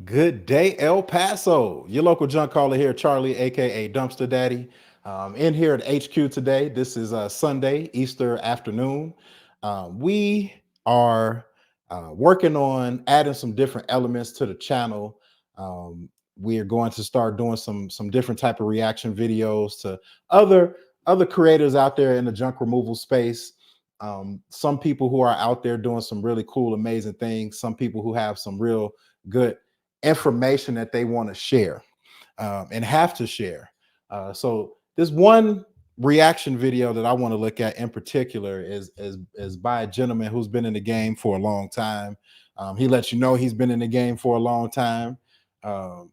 Good day, El Paso. Your local junk caller here, Charlie, aka Dumpster Daddy. In here at HQ today. This is Sunday, Easter afternoon. We are working on adding some different elements to the channel. Um, we are going to start doing some different type of reaction videos to other other creators out there in the junk removal space. Some people who are out there doing some really cool, amazing things. Some people who have some real good information that they want to share and have to share. So this one reaction video that I want to look at in particular is by a gentleman who's been in the game for a long time. He lets you know he's been in the game for a long time. Um,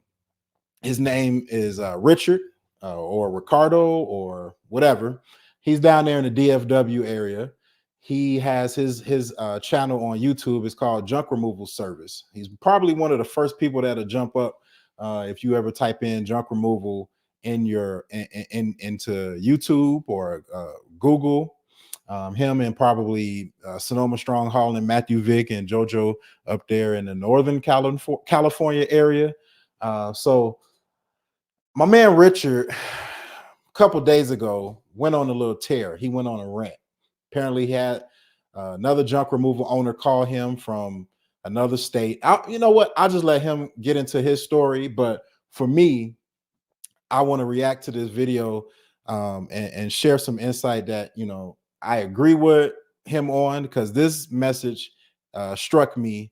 his name is Richard or Ricardo or whatever. He's down there in the DFW area. He has his channel on YouTube. It's called Junk Removal Service. He's probably one of the first people that'll jump up if you ever type in junk removal in your into YouTube or Google. Him and probably Sonoma Stronghold and Matthew Vick and JoJo up there in the Northern California area. So my man Richard, a couple days ago, went on a little tear. He went on a rant. Apparently, he had another junk removal owner call him from another state. You know what? I'll just let him get into his story. But for me, I want to react to this video and share some insight that I agree with him on, because this message struck me,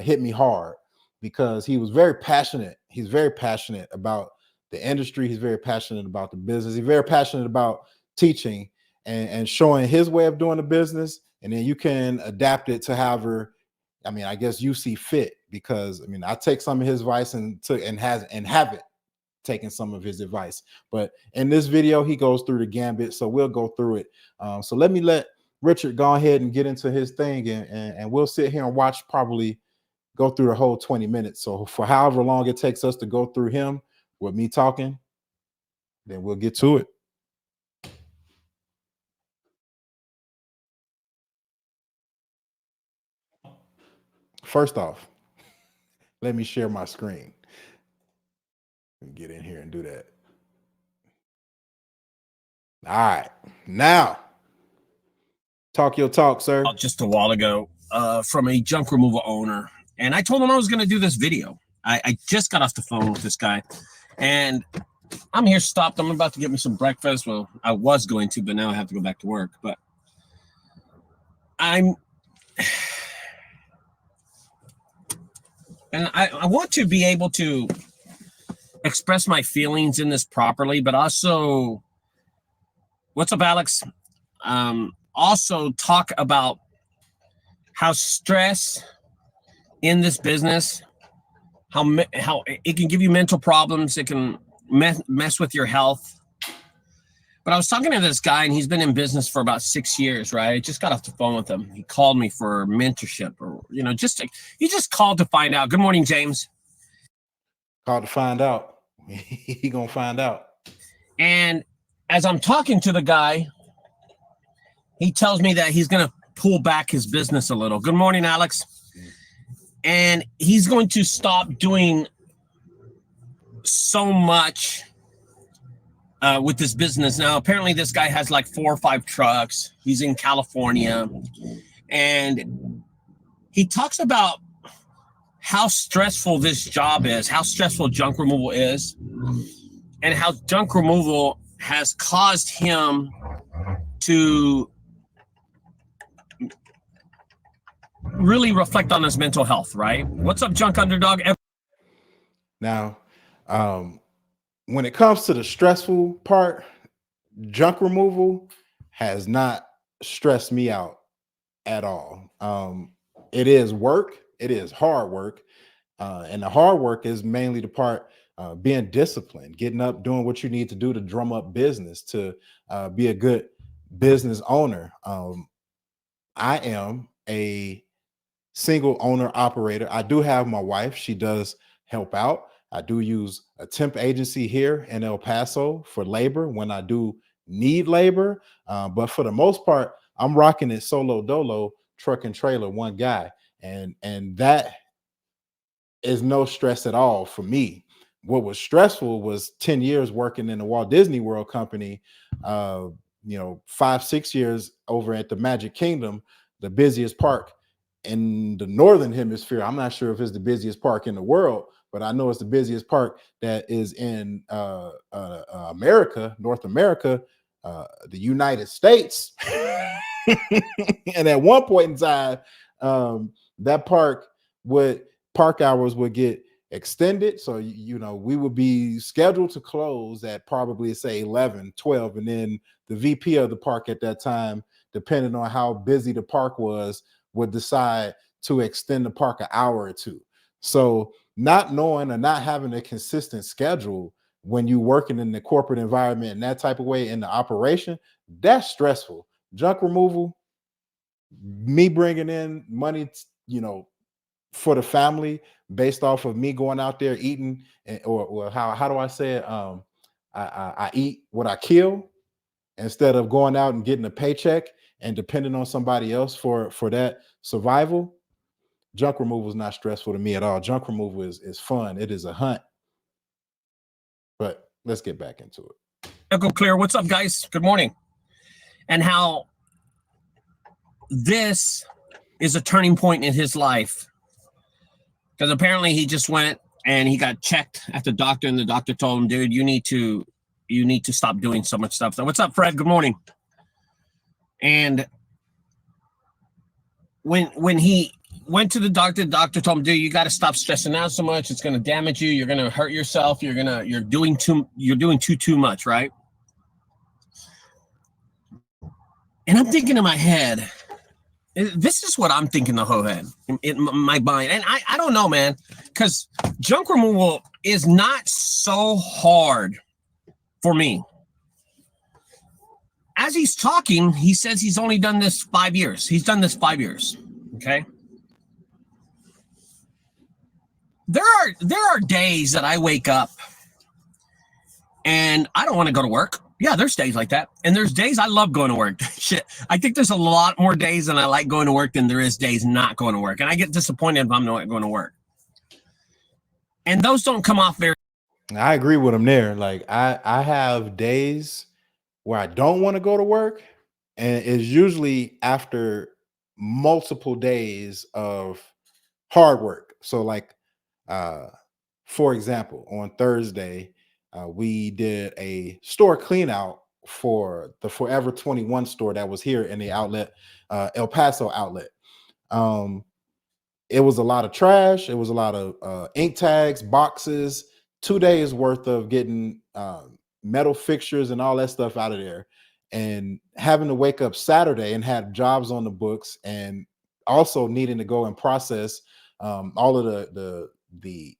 hit me hard, because he was very passionate. He's very passionate about the industry. He's very passionate about the business. He's very passionate about teaching and showing his way of doing the business. And then you can adapt it to however, I guess you see fit, because I take some of his advice and have it taken some of his advice. But in this video, he goes through the gambit. So we'll go through it. So let Richard go ahead and get into his thing, and we'll sit here and watch, probably go through the whole 20 minutes. So for however long it takes us to go through him with me talking, then we'll get to it. First off, let me share my screen. Get in here and do that. All right. Now, talk your talk, sir. Just a while ago from a junk removal owner. And I told him I was going to do this video. I just got off the phone with this guy. And I'm here stopped. I'm about to get me some breakfast. Well, I was going to, but now I have to go back to work. But I want to be able to express my feelings in this properly, but also, what's up, Alex? Also talk about how stress in this business, how it can give you mental problems. It can mess with your health. But I was talking to this guy, and he's been in business for about 6 years, right? I just got off the phone with him. He called me for mentorship, or he just called to find out. Good morning, James. Called to find out. He gonna find out. And as I'm talking to the guy, he tells me that he's gonna pull back his business a little. Good morning, Alex. And he's going to stop doing so much with this business. Now, apparently this guy has like 4 or 5 trucks. He's in California. And he talks about how stressful this job is, how stressful junk removal is, and how junk removal has caused him to really reflect on his mental health, right? What's up, Junk Underdog? Now, when it comes to the stressful part, junk removal has not stressed me out at all. It is work. It is hard work. And the hard work is mainly the part being disciplined, getting up, doing what you need to do to drum up business, to be a good business owner. I am a single owner operator. I do have my wife. She does help out. I do use a temp agency here in El Paso for labor when I do need labor. But for the most part, I'm rocking it solo dolo, truck and trailer, one guy. And that is no stress at all for me. What was stressful was 10 years working in the Walt Disney World Company, 5-6 years over at the Magic Kingdom, the busiest park in the Northern Hemisphere. I'm not sure if it's the busiest park in the world, but I know it's the busiest park that is in America, North America, the United States. And at one point in time, that park hours would get extended. So, we would be scheduled to close at probably say 11, 12. And then the VP of the park at that time, depending on how busy the park was, would decide to extend the park an hour or two. So not knowing or not having a consistent schedule when you're working in the corporate environment in that type of way in the operation, that's stressful. Junk removal, me bringing in money, for the family based off of me going out there eating, or how do I say it? I eat what I kill instead of going out and getting a paycheck and depending on somebody else for that survival. Junk removal is not stressful to me at all. Junk removal is fun. It is a hunt. But let's get back into it. Echo Clear, what's up, guys? Good morning. And how this is a turning point in his life. Because apparently he just went and he got checked at the doctor, and the doctor told him, dude, you need to stop doing so much stuff. So what's up, Fred? Good morning. And when he went to the doctor told him, dude, you got to stop stressing out so much. It's going to damage you. You're going to hurt yourself. You're doing too much, right? And I'm thinking in my head, this is what I'm thinking the whole head in my mind. And I don't know, man, because junk removal is not so hard for me. As he's talking, he says he's only done this 5 years. He's done this 5 years. Okay. There are days that I wake up and I don't want to go to work. Yeah, there's days like that. And there's days I love going to work. Shit. I think there's a lot more days that I like going to work than there is days not going to work. And I get disappointed if I'm not going to work. And those don't come off very. I agree with him there. Like I have days where I don't want to go to work. And it's usually after multiple days of hard work. So like, for example, on Thursday, we did a store clean out for the Forever 21 store that was here in the outlet, El Paso outlet. It was a lot of trash. It was a lot of ink tags, boxes, 2 days worth of getting metal fixtures and all that stuff out of there. And having to wake up Saturday and have jobs on the books, and also needing to go and process all of the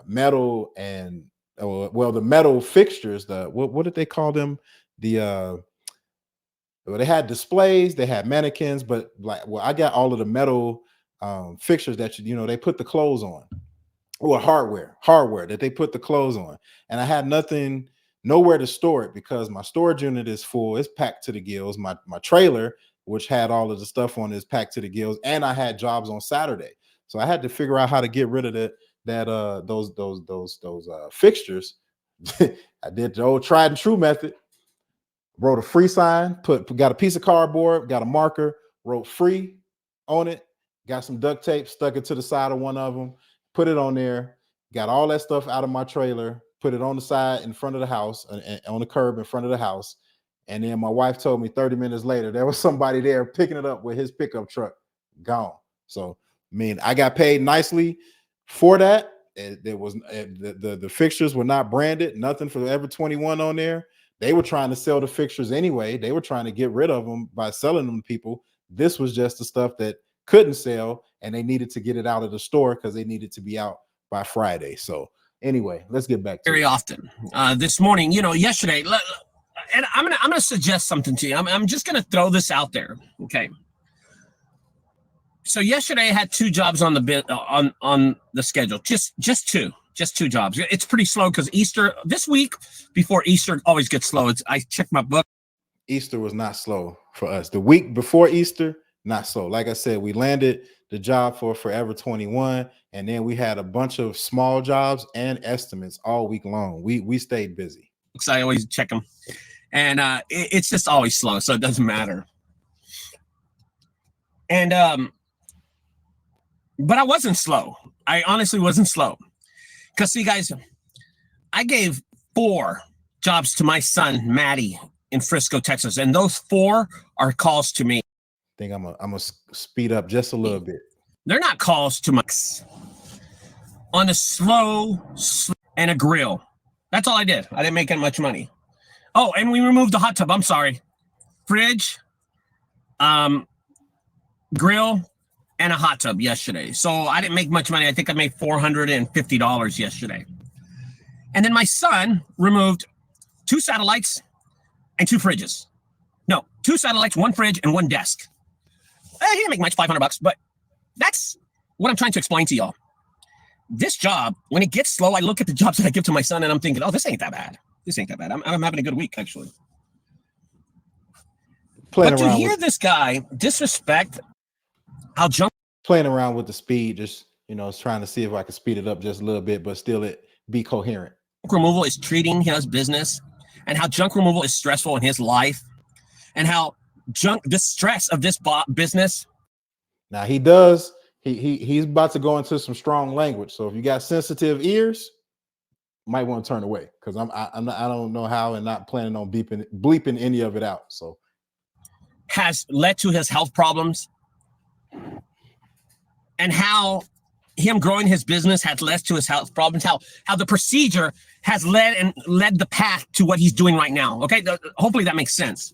metal and the metal fixtures. What did they call them? They had displays, they had mannequins, but I got all of the metal fixtures that they put the clothes on, or hardware that they put the clothes on, and I had nowhere to store it because my storage unit is full. It's packed to the gills. My trailer, which had all of the stuff on, is packed to the gills, and I had jobs on Saturday, so I had to figure out how to get rid of those fixtures. I did the old tried and true method. Wrote a free sign, got a piece of cardboard, got a marker, wrote free on it, got some duct tape, stuck it to the side of one of them, put it on there, got all that stuff out of my trailer, put it on the side in front of the house, on the curb in front of the house. And then my wife told me 30 minutes later, there was somebody there picking it up with his pickup truck. Gone. So, I got paid nicely for that. There was the fixtures were not branded, nothing for Forever 21 on there. They were trying to sell the fixtures anyway. They were trying to get rid of them by selling them to people. This was just the stuff that couldn't sell, and they needed to get it out of the store because they needed to be out by Friday. So anyway, let's get back to very it. Often. This morning, yesterday, and I'm gonna suggest something to you. I'm just gonna throw this out there. Okay. So yesterday I had 2 jobs on the schedule. Just two jobs. It's pretty slow because Easter this week before Easter always gets slow. I checked my book. Easter was not slow for us. The week before Easter, not slow. Like I said, we landed the job for Forever 21, and then we had a bunch of small jobs and estimates all week long. We stayed busy. Because I always check them, and it's just always slow, so it doesn't matter. And but I wasn't slow. I honestly wasn't slow. Because see, guys, I gave 4 jobs to my son, Maddie, in Frisco, Texas. And those 4 are calls to me. I think I'm gonna speed up just a little bit. They're not calls to my on a slow and a grill. That's all I did. I didn't make that much money. Oh, and we removed the hot tub. I'm sorry. Fridge, grill, and a hot tub yesterday. So I didn't make much money. I think I made $450 yesterday. And then my son removed 2 satellites and 2 fridges. No, 2 satellites, 1 fridge, and 1 desk. He didn't make much, $500, but that's what I'm trying to explain to y'all. This job, when it gets slow, I look at the jobs that I give to my son and I'm thinking, oh, this ain't that bad. This ain't that bad. I'm having a good week, actually. But to hear this guy disrespect how Junk playing around with the speed, just trying to see if I can speed it up just a little bit, but still it be coherent. Removal is treating his business, and how junk removal is stressful in his life, and how the stress of this business. Now he's about to go into some strong language. So if you got sensitive ears, might want to turn away, because I don't know how, and not planning on bleeping any of it out. So has led to his health problems, and how him growing his business has led to his health problems, how the procedure has led the path to what he's doing right now. Okay, hopefully that makes sense.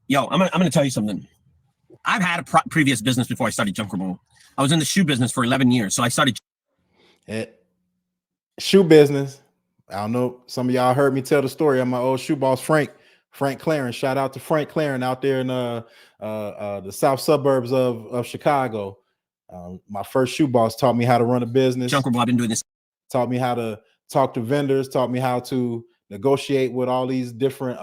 Yo, I'm gonna tell you something. I've had a previous business before I started junk removal. I was in the shoe business for 11 years, so I started shoe business. I don't know, some of y'all heard me tell the story of my old shoe boss, Frank Claren. Shout out to Frank Claren out there in the south suburbs of Chicago. My first shoe boss taught me how to run a business. Junk removal, I've been doing this. Taught me how to talk to vendors, taught me how to negotiate with all these different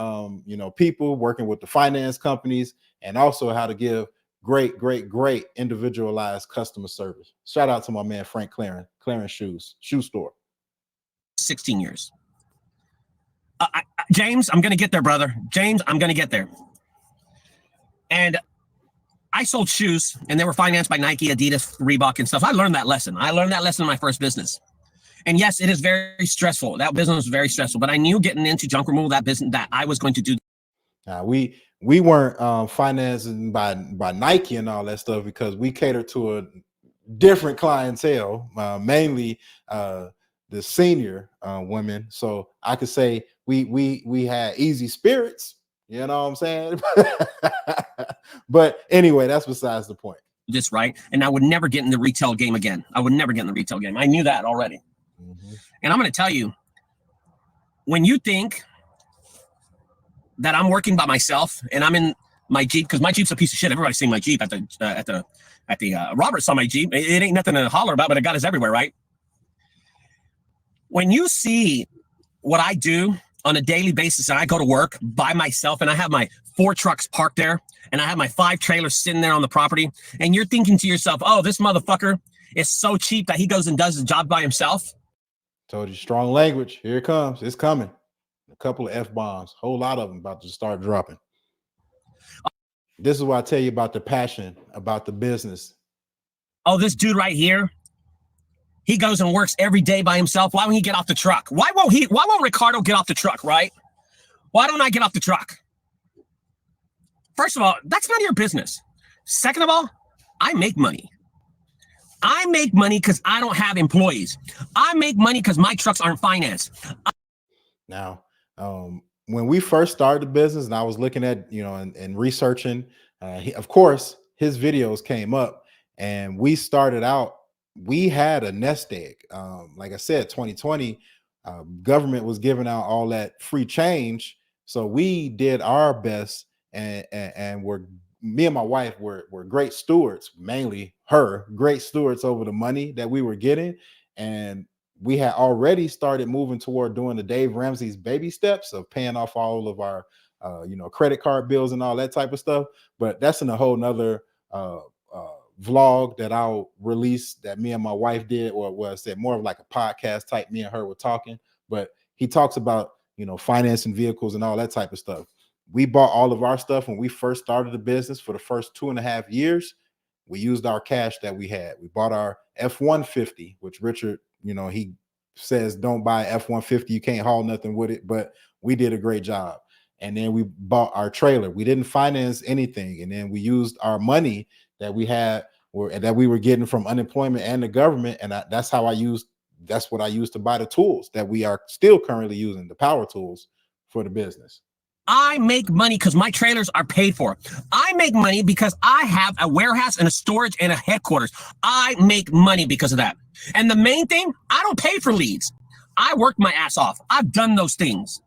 people, working with the finance companies, and also how to give great individualized customer service. Shout out to my man Frank Claren shoe store. 16 years. James, I'm going to get there, brother. James, I'm going to get there. And I sold shoes, and they were financed by Nike, Adidas, Reebok, and stuff. I learned that lesson. In my first business. And yes, it is very stressful. That business was very stressful. But I knew getting into junk removal, that business, that I was going to do. We weren't financed by Nike and all that stuff, because we catered to a different clientele, mainly the senior women. So I could say we had easy spirits, you know what I'm saying? But anyway, that's besides the point. Just right. And I would never get in the retail game again. I would never get in the retail game. I knew that already. Mm-hmm. And I'm going to tell you, when you think that I'm working by myself and I'm in my Jeep, because my Jeep's a piece of shit. Everybody's seen my Jeep at the Robert saw my Jeep. It ain't nothing to holler about, but it got us everywhere, right? When you see what I do on a daily basis, and I go to work by myself, and I have my 4 trucks parked there, and I have my 5 trailers sitting there on the property, and you're thinking to yourself, oh, this motherfucker is so cheap that he goes and does his job by himself. Told you, strong language. Here it comes. It's coming. A couple of F-bombs, whole lot of them about to start dropping. This is what I tell you about the passion, about the business. Oh, this dude right here, he goes and works every day by himself. Why won't he get off the truck? Why won't Ricardo get off the truck, right? Why don't I get off the truck? First of all, that's none of your business. Second of all, I make money. I make money because I don't have employees. I make money because my trucks aren't financed. Now, when we first started the business, and I was looking at, and researching, of course, his videos came up, and we started out, we had a nest egg. Like I said, 2020, government was giving out all that free change. So we did our best, and me and my wife were great stewards, mainly her, great stewards over the money that we were getting. And we had already started moving toward doing the Dave Ramsey's baby steps of paying off all of our credit card bills and all that type of stuff. But that's in a whole nother vlog that I'll release that me and my wife did, or was it more of like a podcast type? Me and her were talking, but he talks about, financing vehicles and all that type of stuff. We bought all of our stuff when we first started the business. For the first 2.5 years, we used our cash that we had. We bought our F-150, which Richard, he says don't buy F-150. You can't haul nothing with it, but we did a great job. And then we bought our trailer. We didn't finance anything. And then we used our money that we had, or that we were getting from unemployment and the government. And that's what I used to buy the tools that we are still currently using, the power tools for the business. I make money because my trailers are paid for. I make money because I have a warehouse and a storage and a headquarters. I make money because of that. And the main thing, I don't pay for leads. I work my ass off. I've done those things.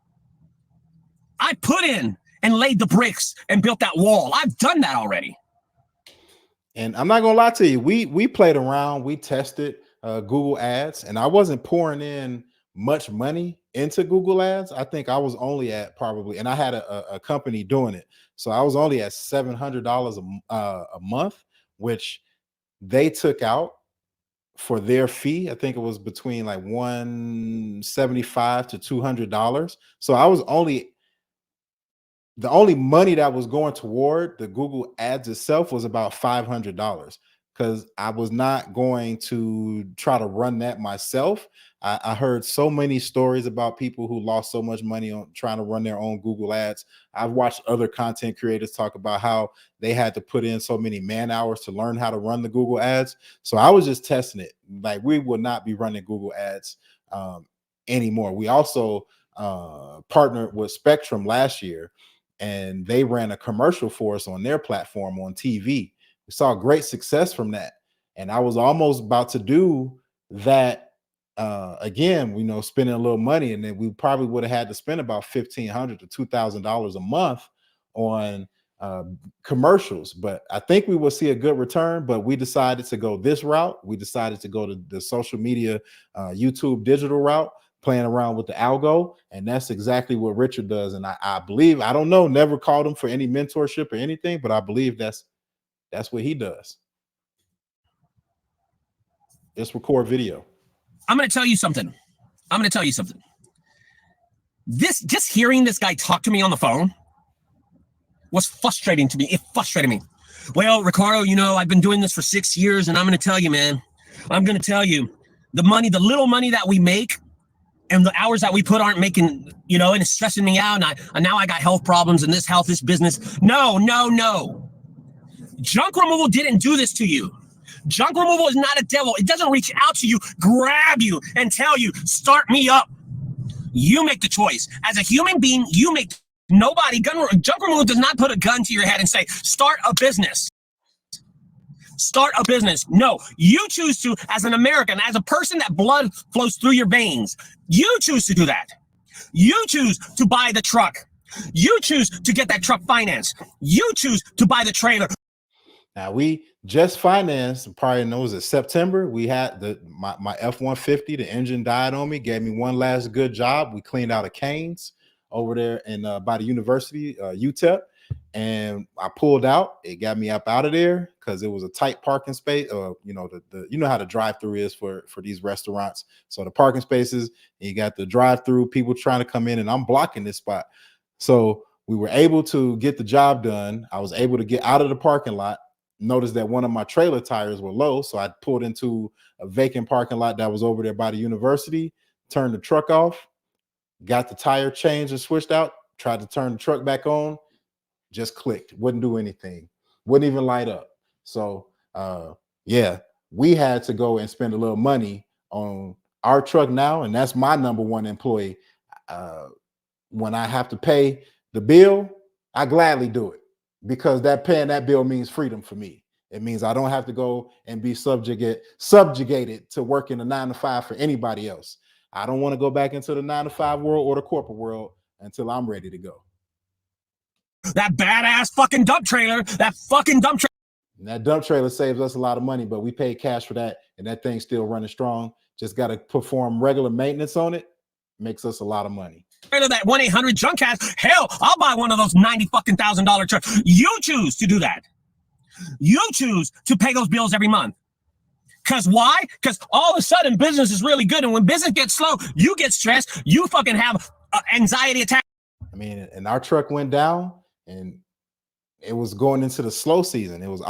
I put in and laid the bricks and built that wall. I've done that already. And I'm not gonna lie to you, we played around, we tested Google Ads, and I wasn't pouring in much money into Google Ads. I think I was only at probably, and I had a company doing it, so I was only at $700 a month, which they took out for their fee. I think it was between like $175 to $200. So I was the only money that was going toward the Google Ads itself was about $500, because I was not going to try to run that myself. I heard so many stories about people who lost so much money on trying to run their own Google Ads. I've watched other content creators talk about how they had to put in so many man hours to learn how to run the Google Ads. So I was just testing it. Like, we will not be running Google Ads anymore. We also partnered with Spectrum last year, and they ran a commercial for us on their platform on TV. We saw great success from that. And I was almost about to do that again, spending a little money, and then we probably would have had to spend about $1,500 to $2,000 a month on commercials. But I think we will see a good return. But we decided to go this route. We decided to go to the social media, YouTube digital route, playing around with the algo. And that's exactly what Richard does. And I believe, I don't know, never called him for any mentorship or anything, but I believe that's what he does. Just record video. I'm going to tell you something. Just hearing this guy talk to me on the phone was frustrating to me. It frustrated me. Well, Ricardo, I've been doing this for 6 years, and I'm going to tell you, man, the little money that we make and the hours that we put aren't making, and it's stressing me out. And now I got health problems, and this business. No. Junk removal didn't do this to you. Junk removal is not a devil. It doesn't reach out to you, grab you, and tell you, start me up. You make the choice. As a human being, you make junk removal does not put a gun to your head and say, start a business. Start a business. No, you choose to, as an American, as a person that blood flows through your veins, you choose to do that. You choose to buy the truck. You choose to get that truck financed. You choose to buy the trailer. Now, we just financed, probably knows it, September. We had my F-150, the engine died on me, gave me one last good job. We cleaned out a Canes over there in by the university, UTEP, and I pulled out. It got me up out of there because it was a tight parking space. You know how the drive-through is for these restaurants. So the parking spaces, and you got the drive-through, people trying to come in, and I'm blocking this spot. So we were able to get the job done. I was able to get out of the parking lot. Noticed that one of my trailer tires were low, so I pulled into a vacant parking lot that was over there by the university, turned the truck off, got the tire changed and switched out, tried to turn the truck back on, just clicked, wouldn't do anything, wouldn't even light up. So yeah, we had to go and spend a little money on our truck now, and that's my number one employee. When I have to pay the bill, I gladly do it, because paying that bill means freedom for me. It means I don't have to go and be subjugated to working a 9-to-5 for anybody else. I don't want to go back into the 9-to-5 world or the corporate world until I'm ready to go. That badass fucking dump trailer, And that dump trailer saves us a lot of money, but we pay cash for that, and that thing's still running strong. Just got to perform regular maintenance on it. Makes us a lot of money. Of that 1-800 junk has, hell, I'll buy one of those $90,000 trucks. You choose to do that. You choose to pay those bills every month. Because why? Because all of a sudden business is really good. And when business gets slow, you get stressed. You fucking have anxiety attacks. I mean, and our truck went down and it was going into the slow season. It was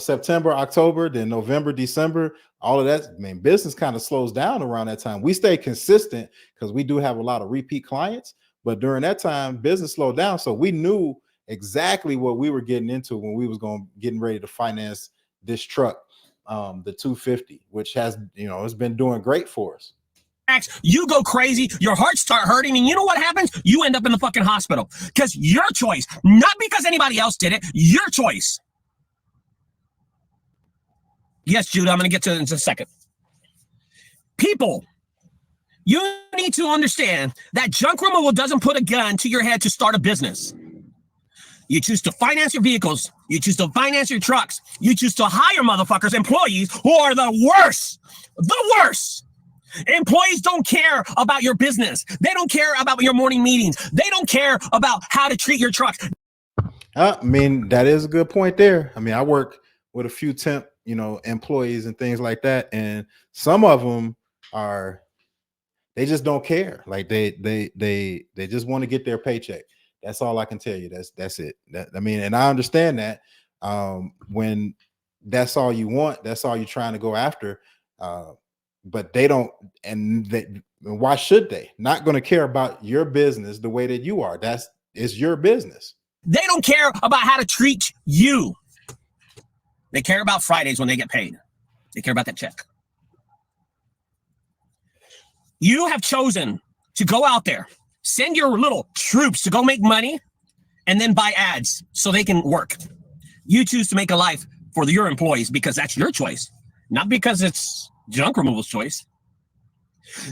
September, October, then November, December, all of that. I mean, business kind of slows down around that time. We stay consistent because we do have a lot of repeat clients, but during that time, business slowed down. So we knew exactly what we were getting into when we was getting ready to finance this truck, the 250, which has, it's been doing great for us. You go crazy, your heart start hurting, and you know what happens? You end up in the fucking hospital because your choice, not because anybody else did it, your choice. Yes, Judah, I'm going to get to it in a second. People, you need to understand that junk removal doesn't put a gun to your head to start a business. You choose to finance your vehicles. You choose to finance your trucks. You choose to hire motherfuckers, employees who are the worst. The worst. Employees don't care about your business. They don't care about your morning meetings. They don't care about how to treat your trucks. I mean, that is a good point there. I mean, I work with a few temp, employees and things like that. And some of them they just don't care. Like they just want to get their paycheck. That's all I can tell you. That's it. And I understand that when that's all you want, that's all you're trying to go after. But they don't, and why should they? Not going to care about your business the way that you are. It's your business. They don't care about how to treat you. They care about Fridays when they get paid. They care about that check. You have chosen to go out there, send your little troops to go make money, and then buy ads so they can work. You choose to make a life for your employees because that's your choice, not because it's junk removal's choice.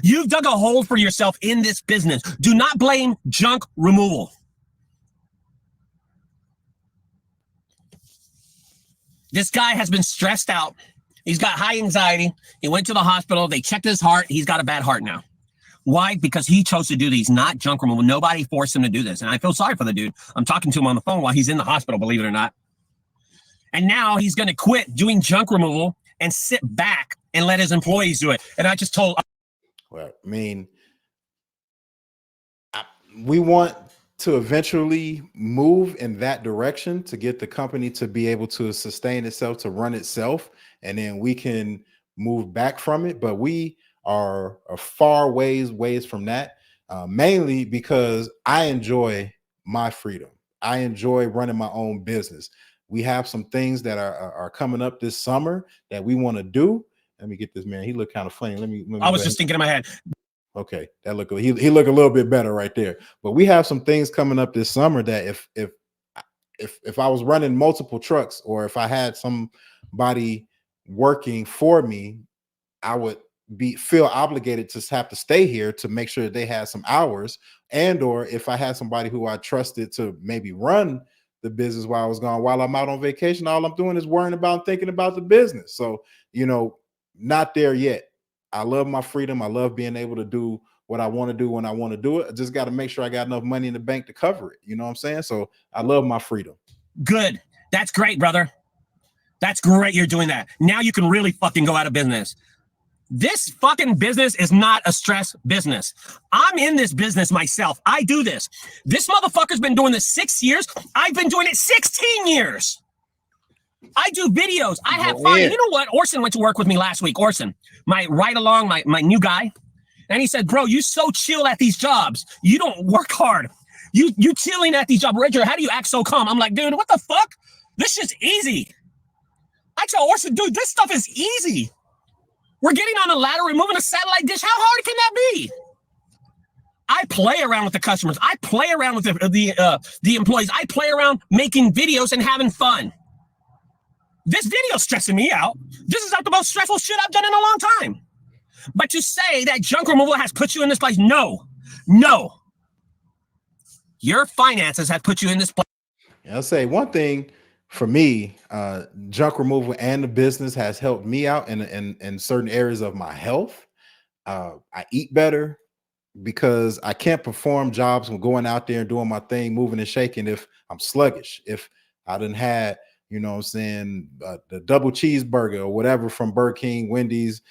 You've dug a hole for yourself in this business. Do not blame junk removal. This guy has been stressed out. He's got high anxiety. He went to the hospital. They checked his heart. He's got a bad heart now. Why? Because he chose to do these, not junk removal. Nobody forced him to do this. And I feel sorry for the dude. I'm talking to him on the phone while he's in the hospital, believe it or not. And now he's going to quit doing junk removal and sit back and let his employees do it. And I just told. Well, I mean, we want to eventually move in that direction to get the company to be able to sustain itself, to run itself, and then we can move back from it. But we are far ways from that, mainly because I enjoy my freedom. I enjoy running my own business. We have some things that are coming up this summer that we want to do. Let me get this man. He looked kind of funny. Let me I was just thinking in my head. Okay, that look he look a little bit better right there. But we have some things coming up this summer that if I was running multiple trucks, or if I had somebody working for me, I would feel obligated to have to stay here to make sure that they had some hours, and or if I had somebody who I trusted to maybe run the business while I was gone, while I'm out on vacation, all I'm doing is worrying about and thinking about the business. So, not there yet. I love my freedom. I love being able to do what I want to do when I want to do it. I just got to make sure I got enough money in the bank to cover it. You know what I'm saying? So I love my freedom. Good. That's great, brother. That's great. You're doing that. Now you can really fucking go out of business. This fucking business is not a stress business. I'm in this business myself. I do this. This motherfucker's been doing this 6 years. I've been doing it 16 years. I do videos. I have fun. You know what? Orson went to work with me last week. Orson, my new guy. And he said, bro, you so chill at these jobs. You don't work hard. You chilling at these jobs. Roger, how do you act so calm? I'm like, dude, what the fuck? This shit's easy. I tell Orson, dude, this stuff is easy. We're getting on a ladder, removing a satellite dish. How hard can that be? I play around with the customers. I play around with the employees. I play around making videos and having fun. This video's stressing me out. This is not the most stressful shit I've done in a long time. But to say that junk removal has put you in this place, no. Your finances have put you in this place. I'll say one thing for me, junk removal and the business has helped me out in certain areas of my health. I eat better. because I can't perform jobs when going out there and doing my thing, moving and shaking if I'm sluggish. If I didn't had, you know what I'm saying, the double cheeseburger or whatever from Burger King, Wendy's,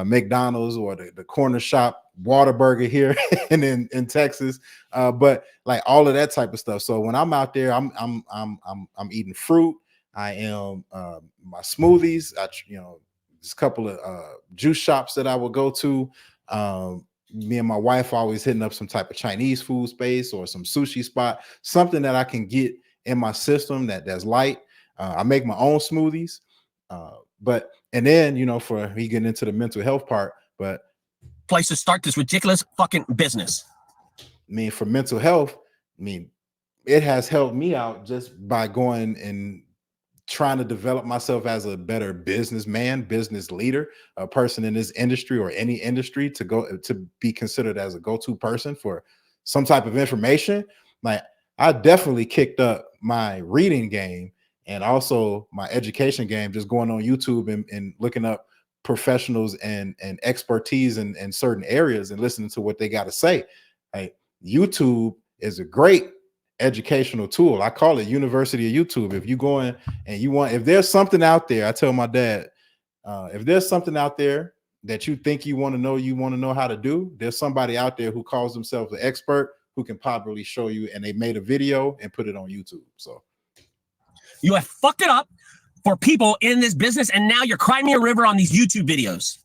McDonald's, or the corner shop Whataburger here and in Texas. But like all of that type of stuff. So when I'm out there, I'm eating fruit. I am my smoothies. There's a couple of juice shops that I will go to. Me and my wife always hitting up some type of Chinese food space or some sushi spot, something that I can get in my system that's light. I make my own smoothies, but and then for me getting into the mental health part, but place to start this ridiculous fucking business. I mean, for mental health, I mean, it has helped me out just by going and trying to develop myself as a better businessman, business leader, a person in this industry or any industry to be considered as a go-to person for some type of information. Like I definitely kicked up my reading game and also my education game, just going on YouTube and looking up professionals and expertise in certain areas and listening to what they got to say. Like YouTube is a great educational tool. I call it University of YouTube. If you go in and if there's something out there, I tell my dad, if there's something out there that you think you want to know how to do, there's somebody out there who calls themselves an expert who can probably show you, and they made a video and put it on YouTube. So you have fucked it up for people in this business, and now you're crying me a river on these YouTube videos,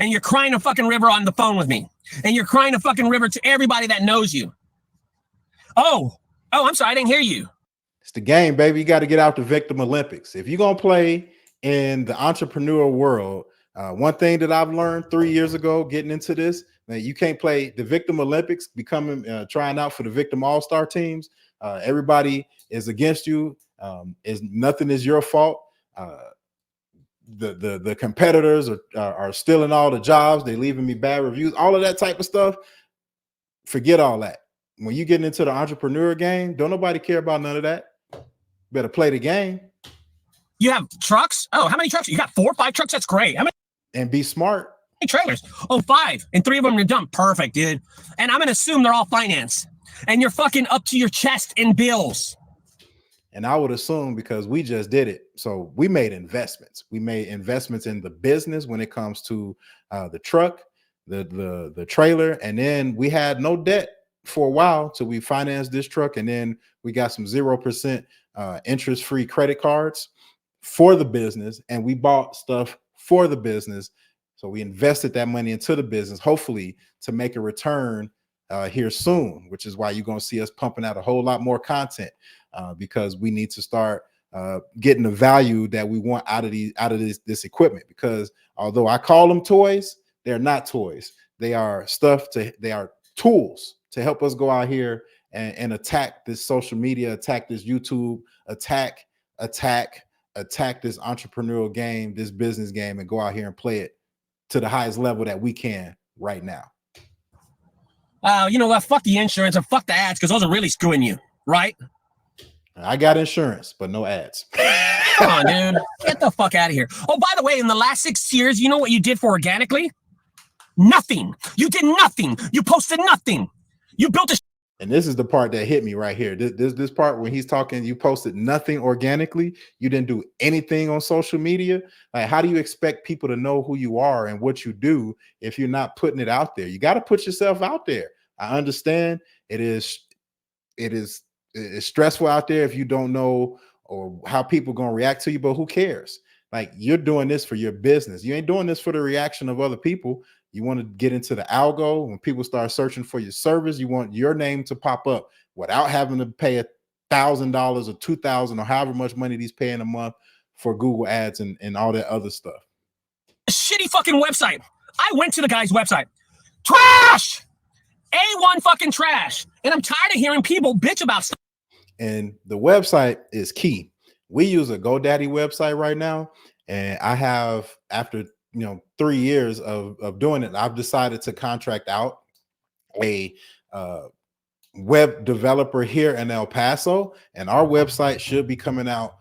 and you're crying a fucking river on the phone with me, and you're crying a fucking river to everybody that knows you. Oh, I'm sorry, I didn't hear you. It's the game, baby. You got to get out the victim Olympics. If you're going to play in the entrepreneurial world, one thing that I've learned 3 years ago, getting into this, that you can't play the victim Olympics, trying out for the victim all-star teams. Everybody is against you. Nothing is your fault. The competitors are stealing all the jobs. They're leaving me bad reviews, all of that type of stuff. Forget all that. When you get into the entrepreneur game, don't nobody care about none of that. Better play the game. You have trucks? Oh, how many trucks? You got 4 or 5 trucks? That's great. How many? And be smart. Trailers? Oh, 5. And 3 of them are done. Perfect, dude. And I'm going to assume they're all financed. And you're fucking up to your chest in bills. And I would assume because we just did it. So we made investments. We made investments in the business when it comes to the truck, the trailer. And then we had no debt for a while till we financed this truck, and then we got some 0% interest-free credit cards for the business, and we bought stuff for the business. So we invested that money into the business, hopefully to make a return here soon, which is why you're going to see us pumping out a whole lot more content because we need to start getting the value that we want out of this equipment. Because although I call them toys, they're not toys. They are they are tools to help us go out here and attack this social media, attack this YouTube, attack this entrepreneurial game, this business game, and go out here and play it to the highest level that we can right now. You know what? Fuck the insurance and fuck the ads, because those are really screwing you, right? I got insurance, but no ads. Come on, dude. Get the fuck out of here. Oh, by the way, in the last 6 years, you know what you did for organically? Nothing. You did nothing. You posted nothing. You built a. And this is the part that hit me right here. This part when he's talking, you posted nothing organically. You didn't do anything on social media. Like, how do you expect people to know who you are and what you do if you're not putting it out there? You got to put yourself out there. I understand it is stressful out there if you don't know or how people going to react to you, but who cares? Like, you're doing this for your business. You ain't doing this for the reaction of other people. You want to get into the algo. When people start searching for your service, you want your name to pop up without having to pay $1,000 or $2,000 or however much money he's paying a month for Google ads and all that other stuff. Shitty fucking website. I went to the guy's website. Trash! A1 fucking trash. And I'm tired of hearing people bitch about stuff. And the website is key. We use a GoDaddy website right now. And I have, after 3 years of doing it, I've decided to contract out a web developer here in El Paso, and our website should be coming out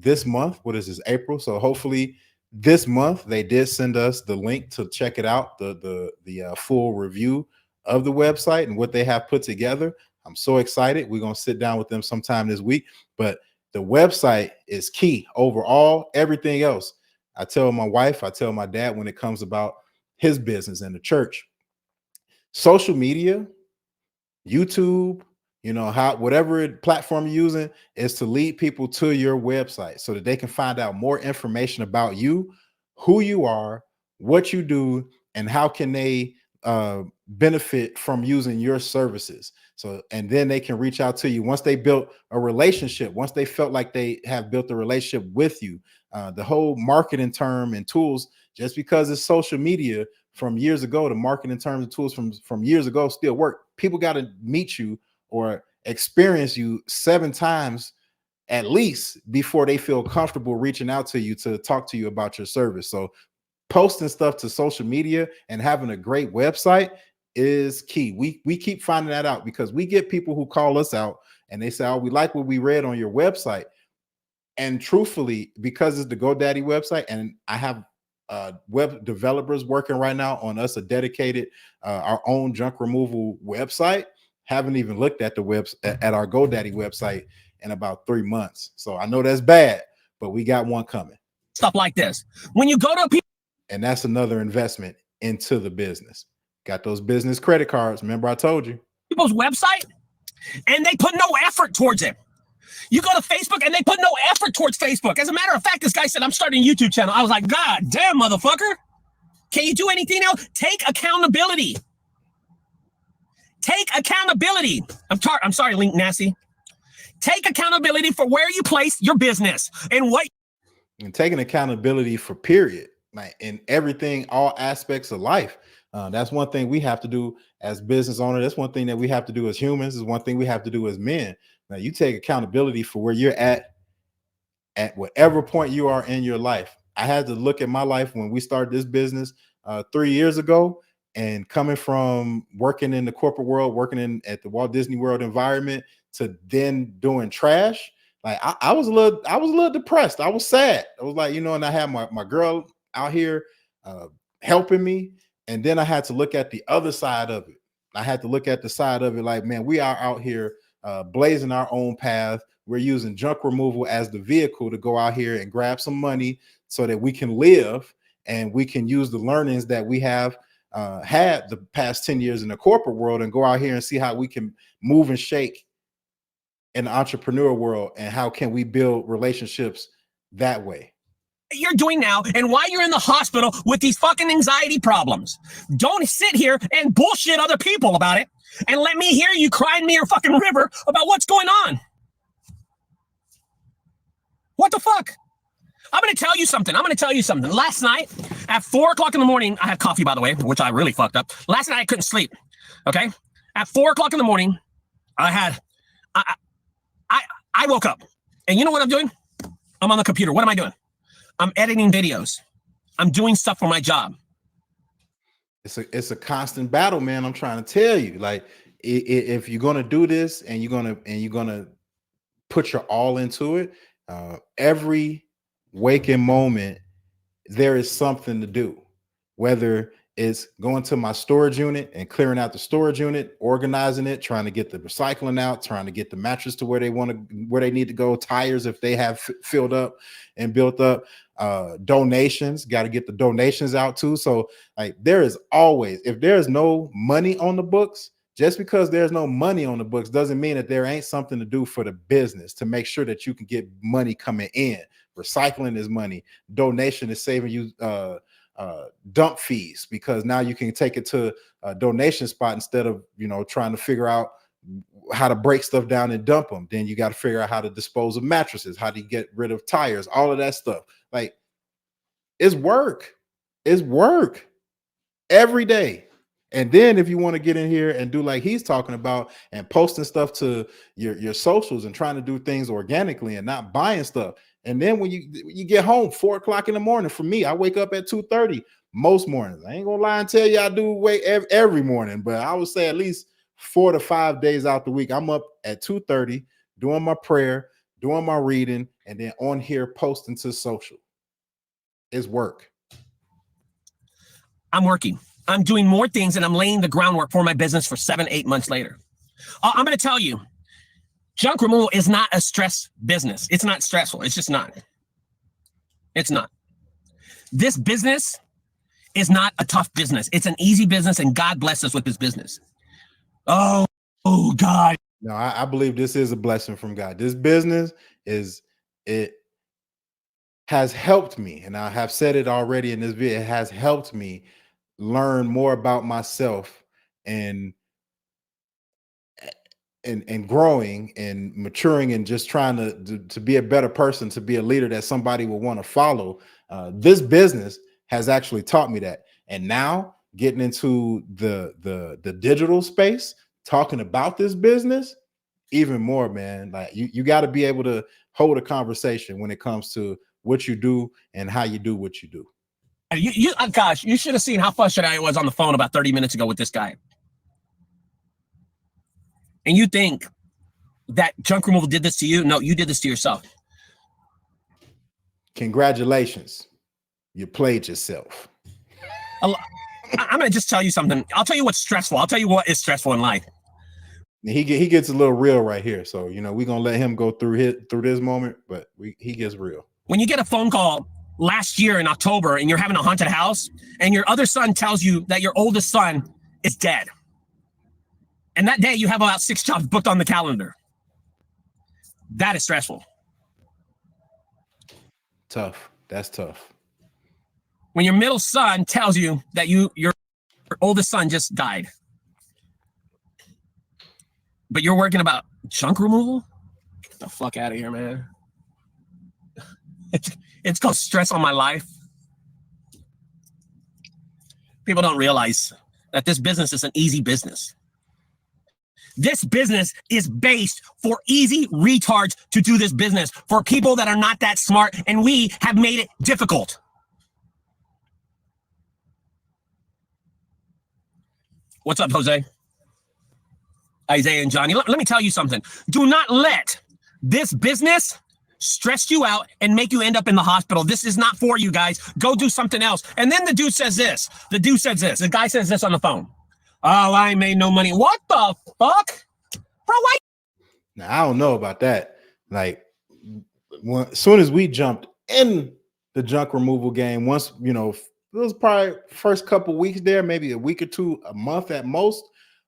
this month. What is this, April? So hopefully this month. They did send us the link to check it out, the full review of the website and what they have put together. I'm so excited. We're going to sit down with them sometime this week, but the website is key overall. Everything else, I tell my wife, I tell my dad when it comes about his business and the church, social media, YouTube, how whatever platform you're using is to lead people to your website so that they can find out more information about you, who you are, what you do, and how can they benefit from using your services. So, and then they can reach out to you once they built a relationship, once they felt like they have built a relationship with you. The whole marketing term and tools, just because it's social media from years ago, the marketing terms and tools from years ago still work. People got to meet you or experience you 7 times at least before they feel comfortable reaching out to you to talk to you about your service. So posting stuff to social media and having a great website is key. We keep finding that out because we get people who call us out and they say, oh, we like what we read on your website. And truthfully, because it's the GoDaddy website, and I have web developers working right now on us a dedicated our own junk removal website. Haven't even looked at the at our GoDaddy website in about 3 months. So I know that's bad, but we got one coming. Stuff like this. When you go to people, and that's another investment into the business. Got those business credit cards. Remember I told you. People's website, and they put no effort towards it. You go to Facebook and they put no effort towards Facebook. As a matter of fact, this guy said, I'm starting a YouTube channel. I was like, God damn, motherfucker. Can you do anything else? Take accountability. Take accountability. I'm sorry, Link Nasty. Take accountability for where you place your business and what. And taking accountability for period, like in everything, all aspects of life. That's one thing we have to do as business owners. That's one thing that we have to do as humans. Is one thing we have to do as men. Now you take accountability for where you're at whatever point you are in your life. I had to look at my life when we started this business 3 years ago, and coming from working in the corporate world, working at the Walt Disney World environment to then doing trash. Like I was a little depressed. I was sad. I was like, and I had my girl out here helping me. And then I had to look at the other side of it. I had to look at the side of it like, man, we are out here blazing our own path. We're using junk removal as the vehicle to go out here and grab some money so that we can live and we can use the learnings that we have had the past 10 years in the corporate world and go out here and see how we can move and shake in the entrepreneur world and how can we build relationships that way. You're doing now and why you're in the hospital with these fucking anxiety problems. Don't sit here and bullshit other people about it and let me hear you crying me a fucking river about what's going on. What the fuck? I'm going to tell you something. Last night at 4 o'clock in the morning, I had coffee, by the way, which I really fucked up. Last night I couldn't sleep. Okay. At 4 o'clock in the morning, I woke up and you know what I'm doing? I'm on the computer. What am I doing? I'm editing videos. I'm doing stuff for my job. It's a constant battle, man. I'm trying to tell you, like, if you're gonna do this and you're gonna put your all into it, every waking moment there is something to do. Whether it's going to my storage unit and clearing out the storage unit, organizing it, trying to get the recycling out, trying to get the mattress to where they need to go, tires if they have filled up and built up, donations, got to get the donations out too. So like there is always, if there's no money on the books, just because there's no money on the books doesn't mean that there ain't something to do for the business to make sure that you can get money coming in. Recycling is money. Donation is saving you dump fees, because now you can take it to a donation spot instead of trying to figure out how to break stuff down and dump them. Then you got to figure out how to dispose of mattresses, how to get rid of tires, all of that stuff. Like it's work every day. And then if you want to get in here and do like he's talking about and posting stuff to your socials and trying to do things organically and not buying stuff. And then when you get home 4 o'clock in the morning, for me, I wake up at 2:30 most mornings. I ain't gonna lie and tell you I do wait every morning, but I would say at least 4 to 5 days out the week, I'm up at 2:30 doing my prayer, doing my reading, and then on here posting to social. It's work. I'm working. I'm doing more things and I'm laying the groundwork for my business for 7-8 months later. I'm going to tell you, junk removal is not a stress business. It's not stressful. It's just not. It's not. This business is not a tough business. It's an easy business, and God bless us with this business. Oh God. No, I believe this is a blessing from God. This business it has helped me, and I have said it already in this video. It has helped me learn more about myself and growing and maturing and just trying to be a better person, to be a leader that somebody will want to follow. This business has actually taught me that. And now getting into the digital space, talking about this business even more, man. Like you got to be able to hold a conversation when it comes to what you do and how you do what you do. Gosh, you should have seen how frustrated I was on the phone about 30 minutes ago with this guy. And you think that junk removal did this to you? No, you did this to yourself. Congratulations. You played yourself. I'm going to just tell you something. I'll tell you what's stressful. I'll tell you what is stressful in life. He gets a little real right here. So, we're going to let him go through this moment, but he gets real. When you get a phone call last year in October and you're having a haunted house and your other son tells you that your oldest son is dead. And that day you have about 6 jobs booked on the calendar. That is stressful. Tough. That's tough. When your middle son tells you that your oldest son just died, but you're working about junk removal? Get the fuck out of here, man. It's called stress on my life. People don't realize that this business is an easy business. This business is based for easy retards to do this business, for people that are not that smart, and we have made it difficult. What's up, Jose? Isaiah and Johnny. Let me tell you something. Do not let this business stress you out and make you end up in the hospital. This is not for you guys. Go do something else. And then the dude says this. The guy says this on the phone. Oh, I ain't made no money. What the fuck? Bro, why? Now, I don't know about that. Like, as soon as we jumped in the junk removal game, once, it was probably first couple weeks there, maybe a week or two, a month at most,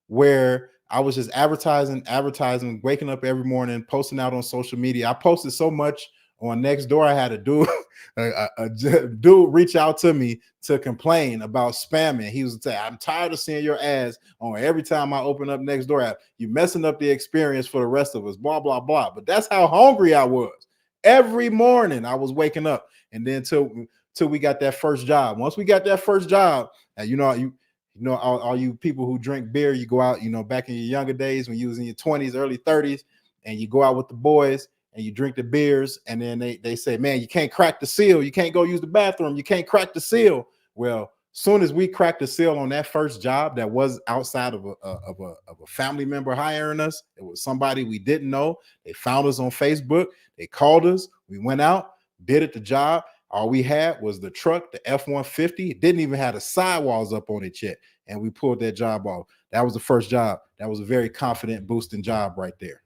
where I was just advertising, waking up every morning, posting out on social media. I posted so much on Nextdoor. I had a dude reach out to me to complain about spamming. He was saying, "I'm tired of seeing your ads on every time I open up Nextdoor app. You're messing up the experience for the rest of us, blah, blah, blah." But that's how hungry I was. Every morning I was waking up, and then till we got that first job. Once we got that first job, and all you people who drink beer, you go out, back in your younger days when you was in your 20s, early 30s, and you go out with the boys and you drink the beers, and then they say, "Man, you can't crack the seal. You can't go use the bathroom. You can't crack the seal." Well, soon as we cracked the seal on that first job that was outside of a family member hiring us, it was somebody we didn't know. They found us on Facebook. They called us. We went out, did it the job. All we had was the truck, the F-150. It didn't even have the sidewalls up on it yet. And we pulled that job off. That was the first job. That was a very confident boosting job right there.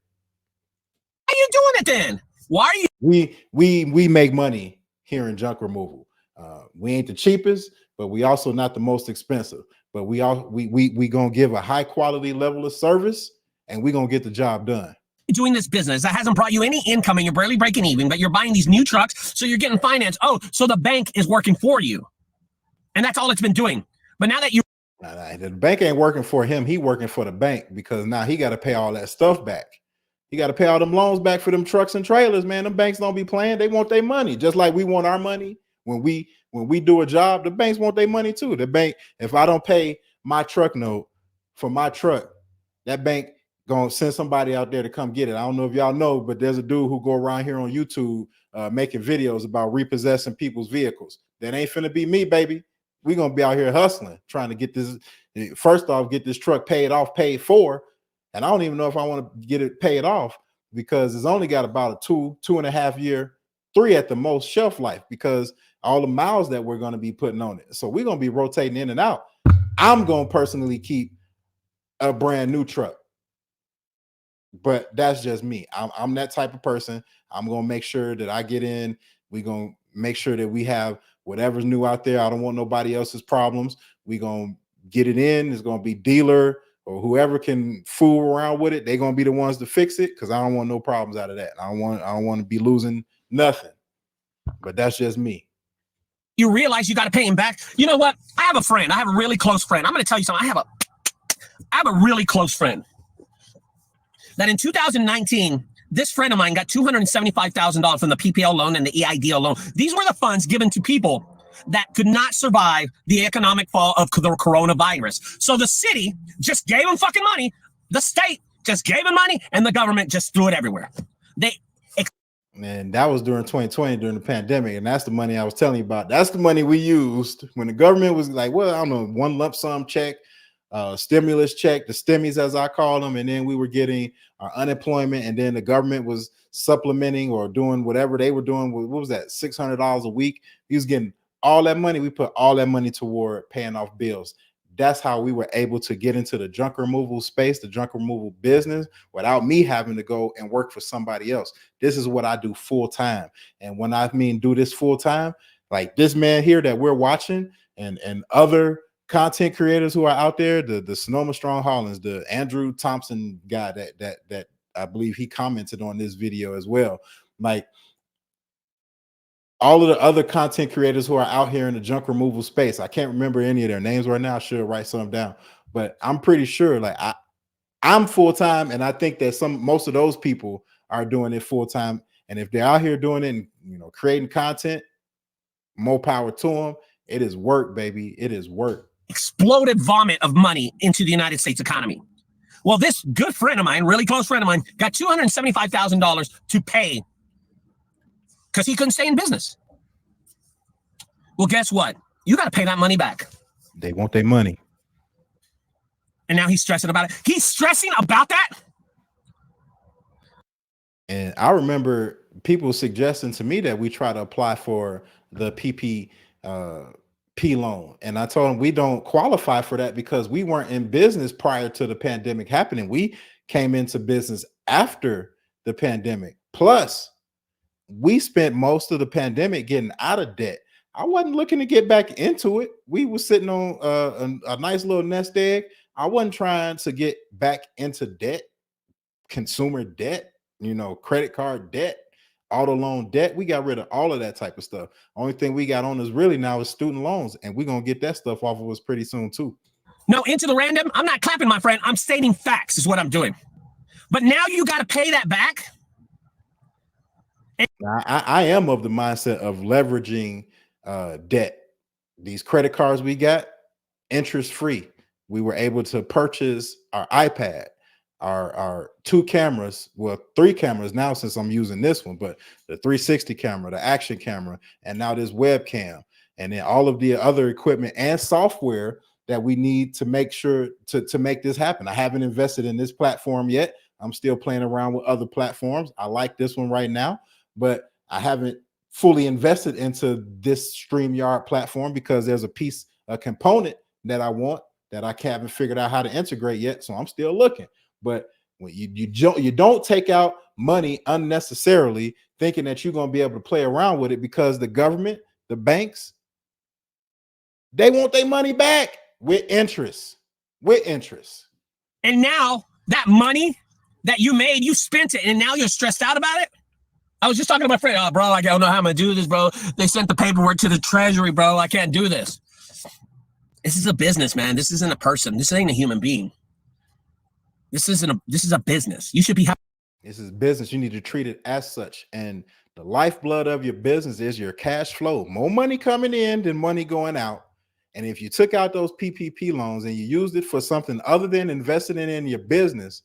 Why are you doing it then? Why are you? We make money here in junk removal. We ain't the cheapest, but we also not the most expensive. But we gonna give a high quality level of service, and we gonna get the job done. Doing this business that hasn't brought you any income and you're barely breaking even, but you're buying these new trucks, so you're getting finance. Oh, so the bank is working for you, and that's all it's been doing. But now that you, the bank ain't working for him, he working for the bank, because now he got to pay all that stuff back. He got to pay all them loans back for them trucks and trailers. Man, them banks don't be playing. They want their money, just like we want our money. When we do a job, the banks want their money too. The bank, if I don't pay my truck note for my truck, that bank gonna send somebody out there to come get it. I don't know if y'all know, but there's a dude who go around here on YouTube making videos about repossessing people's vehicles. That ain't finna be me, baby. We gonna be out here hustling, trying to get this. First off, get this truck paid off, paid for. And I don't even know if I want to get it paid off, because it's only got about a 2.5 year, 3 at the most shelf life, because all the miles that we're going to be putting on it. So we're going to be rotating in and out. I'm going to personally keep a brand new truck. But that's just me. I'm that type of person. I'm going to make sure that I get in. We're going to make sure that we have whatever's new out there. I don't want nobody else's problems. We're going to get it in. It's going to be dealer or whoever can fool around with it. They're going to be the ones to fix it because I don't want no problems out of that. I don't want to be losing nothing. But that's just me. You realize you got to pay him back. You know what? I have a friend. I have a really close friend. I'm going to tell you something. I have a really close friend that in 2019, this friend of mine got $275,000 from the PPL loan and the EIDL loan. These were the funds given to people that could not survive the economic fall of the coronavirus. So the city just gave him fucking money. The state just gave him money, and the government just threw it everywhere. And that was during 2020, during the pandemic. And that's the money I was telling you about. That's the money we used when the government was like, well, I don't know, one lump sum check, stimulus check, the stimmies as I call them. And then we were getting our unemployment. And then the government was supplementing or doing whatever they were doing. What was that? $600 a week. He was getting all that money. We put all that money toward paying off bills. That's how we were able to get into the junk removal space, the junk removal business, without me having to go and work for somebody else. This is what I do full time. And when I mean do this full time, like this man here that we're watching and other content creators who are out there, the Sonoma Strong Hollins, the Andrew Thompson guy that I believe he commented on this video as well. Like all of the other content creators who are out here in the junk removal space. I can't remember any of their names right now. I should write some down, but I'm pretty sure like I'm full-time, and I think that most of those people are doing it full-time. And if they're out here doing it and, you know, creating content, more power to them. It is work, baby. It is work. Exploded vomit of money into the United States economy. Well, this good friend of mine, really close friend of mine, got $275,000 to pay because he couldn't stay in business. Well, guess what? You got to pay that money back. They want their money. And now he's stressing about it. He's stressing about that? And I remember people suggesting to me that we try to apply for the PPP loan. And I told them we don't qualify for that because we weren't in business prior to the pandemic happening. We came into business after the pandemic. Plus, we spent most of the pandemic getting out of debt. I wasn't looking to get back into it. We were sitting on a nice little nest egg. I wasn't trying to get back into debt, consumer debt, you know, credit card debt, auto loan debt. We got rid of all of that type of stuff. Only thing we got on us really now is student loans, and we're going to get that stuff off of us pretty soon too. No, into the random. I'm not clapping, my friend. I'm stating facts is what I'm doing. But now you got to pay that back. I am of the mindset of leveraging debt. These credit cards we got, interest free. We were able to purchase our iPad, our 2 cameras, well, 3 cameras now since I'm using this one, but the 360 camera, the action camera, and now this webcam, and then all of the other equipment and software that we need to make sure to make this happen. I haven't invested in this platform yet. I'm still playing around with other platforms. I like this one right now, but I haven't fully invested into this StreamYard platform because there's a component that I want that I haven't figured out how to integrate yet. So I'm still looking. But when you don't take out money unnecessarily thinking that you're going to be able to play around with it, because the government, the banks, they want their money back with interest. And now that money that you made, you spent it, and now you're stressed out about it. I was just talking to my friend. Oh, bro, I don't know how I'm going to do this, bro. They sent the paperwork to the treasury, bro. I can't do this. This is a business, man. This isn't a person. This ain't a human being. This is a business. You should be happy. This is business. You need to treat it as such. And the lifeblood of your business is your cash flow. More money coming in than money going out. And if you took out those PPP loans and you used it for something other than investing it in your business,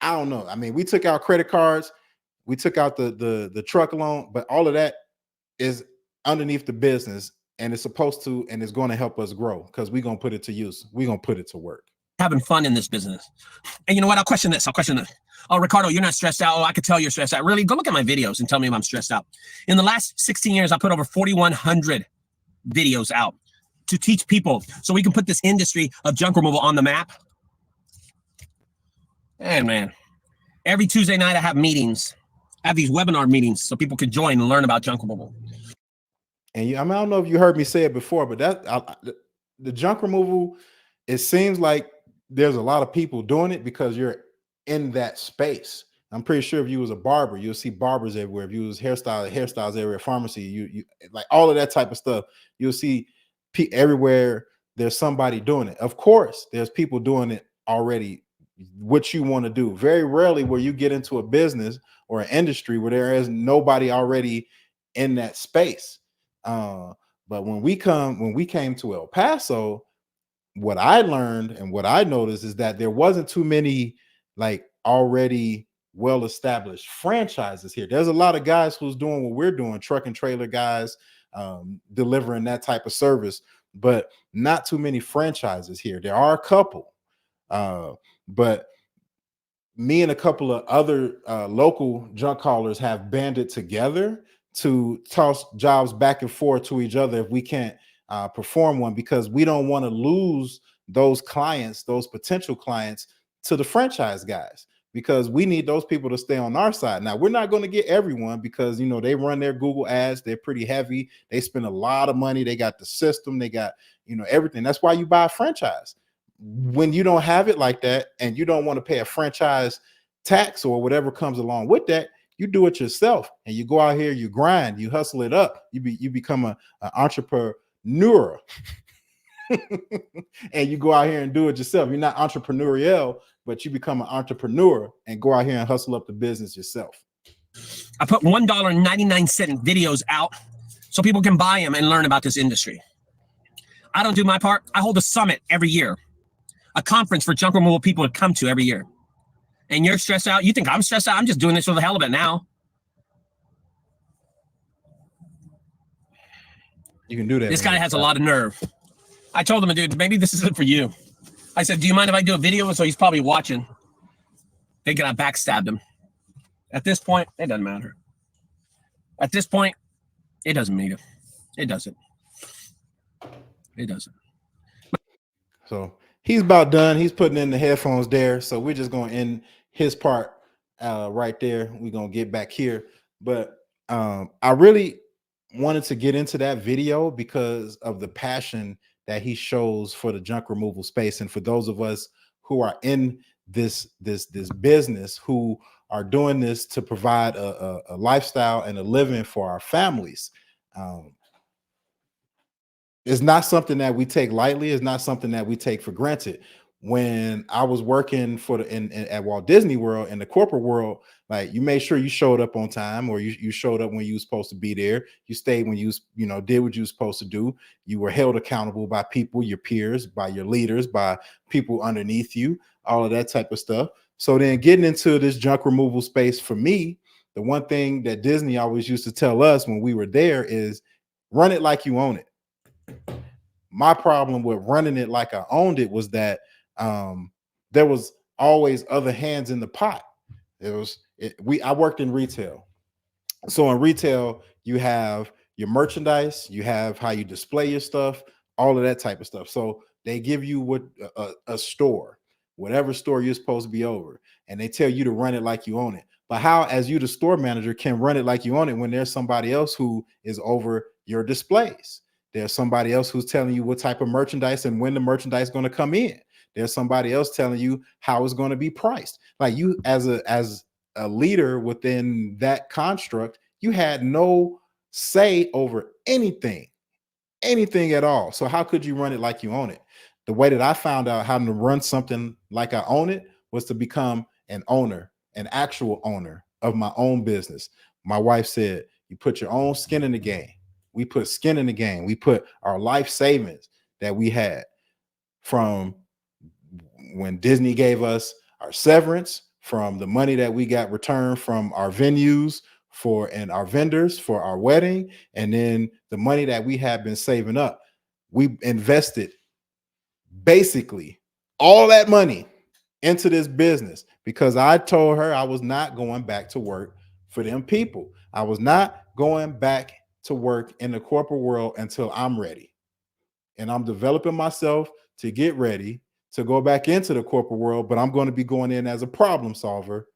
I don't know. I mean, we took out credit cards. We took out the truck loan, but all of that is underneath the business, and it's supposed to, and it's going to help us grow because we're going to put it to use. We're going to put it to work. Having fun in this business. And you know what? I'll question this. Oh, Ricardo, you're not stressed out. Oh, I could tell you're stressed out. Really? Go look at my videos and tell me if I'm stressed out. In the last 16 years, I put over 4,100 videos out. to teach people so we can put this industry of junk removal on the map. And man, every Tuesday night I have meetings. I have these webinar meetings so people can join and learn about junk removal. And I don't know if you heard me say it before, but the junk removal, it seems like there's a lot of people doing it because you're in that space. I'm pretty sure if you was a barber, you'll see barbers everywhere. If you was hairstyles everywhere, pharmacy, you like all of that type of stuff. You'll see everywhere there's somebody doing it. Of course, there's people doing it already. What you want to do. Very rarely where you get into a business or an industry where there is nobody already in that space. But when we came to El Paso, what I learned and what I noticed is that there wasn't too many like already well-established franchises here. There's a lot of guys who's doing what we're doing, truck and trailer guys, delivering that type of service, but not too many franchises here. There are a couple, but me and a couple of other local junk haulers have banded together to toss jobs back and forth to each other if we can't perform one, because we don't want to lose those clients, those potential clients, to the franchise guys, because we need those people to stay on our side. Now, we're not going to get everyone because, you know, they run their Google ads. They're pretty heavy. They spend a lot of money. They got the system. They got, you know, everything. That's why you buy a franchise. When you don't have it like that and you don't want to pay a franchise tax or whatever comes along with that, you do it yourself and you go out here, you grind, you hustle it up. You become an entrepreneur. And you go out here and do it yourself. You're not entrepreneurial, but you become an entrepreneur and go out here and hustle up the business yourself. I put $1.99 videos out so people can buy them and learn about this industry. I don't do my part. I hold a summit every year, a conference for junk removal people to come to every year. And you're stressed out. You think I'm stressed out? I'm just doing this for the hell of it now. You can do that. This guy has a lot of nerve. I told him, dude, maybe this isn't for you. I said, do you mind if I do a video? So he's probably watching. Thinking I backstabbed him. At this point, it doesn't matter. At this point, it doesn't matter. It doesn't. It doesn't. So he's about done. He's putting in the headphones there. So we're just going to end his part right there. We're going to get back here. But I really wanted to get into that video because of the passion that he shows for the junk removal space. And for those of us who are in this business, who are doing this to provide a lifestyle and a living for our families, it's not something that we take lightly. It's not something that we take for granted. When I was working for at Walt Disney World in the corporate world, like, you made sure you showed up on time, or you showed up when you were supposed to be there. You stayed when you did what you were supposed to do. You were held accountable by people, your peers, by your leaders, by people underneath you, all of that type of stuff. So then getting into this junk removal space, for me, the one thing that Disney always used to tell us when we were there is run it like you own it. My problem with running it like I owned it was that there was always other hands in the pot. I worked in retail. So in retail, you have your merchandise, you have how you display your stuff, all of that type of stuff. So they give you a store, whatever store you're supposed to be over, and they tell you to run it like you own it. But how, as you, the store manager, can run it like you own it when there's somebody else who is over your displays? There's somebody else who's telling you what type of merchandise and when the merchandise is going to come in. There's somebody else telling you how it's going to be priced. Like, you, as a leader within that construct, you had no say over anything at all. So how could you run it like you own it? The way that I found out how to run something like I own it was to become an owner, an actual owner of my own business. My wife said, you put your own skin in the game. We put skin in the game. We put our life savings that we had from when Disney gave us our severance, from the money that we got returned from our venues and our vendors for our wedding, and then the money that we had been saving up. We invested basically all that money into this business because I told her I was not going back to work for them people. I was not going back to work in the corporate world until I'm ready. and I'm developing myself to get ready to go back into the corporate world, but I'm going to be going in as a problem solver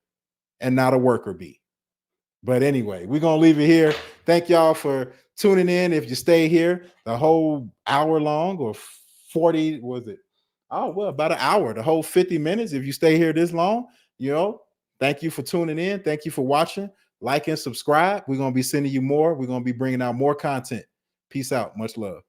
and not a worker bee. But anyway, we're going to leave it here. Thank y'all for tuning in. If you stay here the whole hour long or 40, was it? Oh, well, about an hour, the whole 50 minutes. If you stay here this long, thank you for tuning in. Thank you for watching. Like and subscribe. We're going to be sending you more. We're going to be bringing out more content. Peace out. Much love.